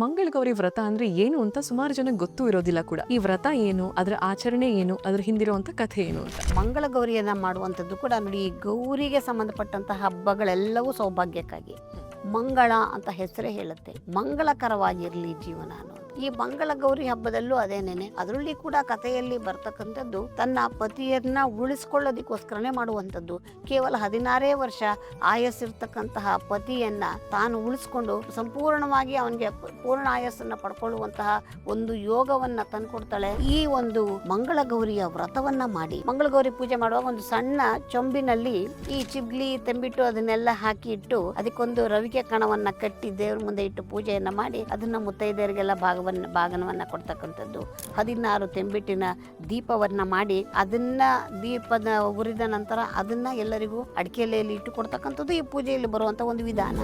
ಮಂಗಳಗೌರಿ ವ್ರತ ಅಂದ್ರೆ ಏನು ಅಂತ ಸುಮಾರು ಜನಕ್ಕೆ ಗೊತ್ತೂ ಇರೋದಿಲ್ಲ ಕೂಡ. ಈ ವ್ರತ ಏನು, ಅದರ ಆಚರಣೆ ಏನು, ಅದ್ರ ಹಿಂದಿರುವಂತ ಕಥೆ ಏನು ಅಂತ. ಮಂಗಳ ಗೌರಿಯನ್ನ ಮಾಡುವಂಥದ್ದು ಕೂಡ ನೋಡಿ, ಗೌರಿಗೆ ಸಂಬಂಧಪಟ್ಟಂತಹ ಹಬ್ಬಗಳೆಲ್ಲವೂ ಸೌಭಾಗ್ಯಕ್ಕಾಗಿ. ಮಂಗಳ ಅಂತ ಹೆಸರೇ ಹೇಳುತ್ತೆ, ಮಂಗಳಕರವಾಗಿರಲಿ ಜೀವನ ಅನ್ನೋದು. ಈ ಮಂಗಳ ಗೌರಿ ಹಬ್ಬದಲ್ಲೂ ಅದೇನೇನೆ, ಅದರಲ್ಲಿ ಕೂಡ ಕಥೆಯಲ್ಲಿ ಬರ್ತಕ್ಕಂಥದ್ದು ತನ್ನ ಪತಿಯನ್ನ ಉಳಿಸ್ಕೊಳ್ಳೋದಕ್ಕೋಸ್ಕರನೇ ಮಾಡುವಂಥದ್ದು. ಕೇವಲ 16 ವರ್ಷ ಆಯಸ್ಸಿರ್ತಕ್ಕಂತಹ ಪತಿಯನ್ನ ತಾನು ಉಳಿಸ್ಕೊಂಡು ಸಂಪೂರ್ಣವಾಗಿ ಅವನಿಗೆ ಪೂರ್ಣ ಆಯಸ್ಸನ್ನ ಪಡ್ಕೊಳ್ಳುವಂತಹ ಒಂದು ಯೋಗವನ್ನ ತಂದ್ಕೊಡ್ತಾಳೆ. ಈ ಒಂದು ಮಂಗಳ ಗೌರಿಯ ವ್ರತವನ್ನ ಮಾಡಿ, ಮಂಗಳ ಗೌರಿ ಪೂಜೆ ಮಾಡುವಾಗ ಒಂದು ಸಣ್ಣ ಚೊಂಬಿನಲ್ಲಿ ಈ ಚಿಬ್ಲಿ ತೆಂಬಿಟ್ಟು ಅದನ್ನೆಲ್ಲ ಹಾಕಿ ಇಟ್ಟು, ಅದಕ್ಕೊಂದು ರವಿಕೆ ಕಣವನ್ನ ಕಟ್ಟಿ ದೇವ್ರ ಮುಂದೆ ಇಟ್ಟು ಪೂಜೆಯನ್ನ ಮಾಡಿ, ಅದನ್ನ ಮುತ್ತೈದೆಯರಿಗೆಲ್ಲ ಬಾಗನವನ್ನ ಕೊಡ್ತಕ್ಕಂಥದ್ದು. 16 ತೆಂಬಿಟ್ಟಿನ ದೀಪವನ್ನ ಮಾಡಿ, ಅದನ್ನ ದೀಪದ ಉರಿದ ನಂತರ ಅದನ್ನ ಎಲ್ಲರಿಗೂ ಅಡಿಕೆಲೆಯಲ್ಲಿ ಇಟ್ಟು ಕೊಡ್ತಕ್ಕಂಥದ್ದು ಈ ಪೂಜೆಯಲ್ಲಿ ಬರುವಂತ ಒಂದು ವಿಧಾನ.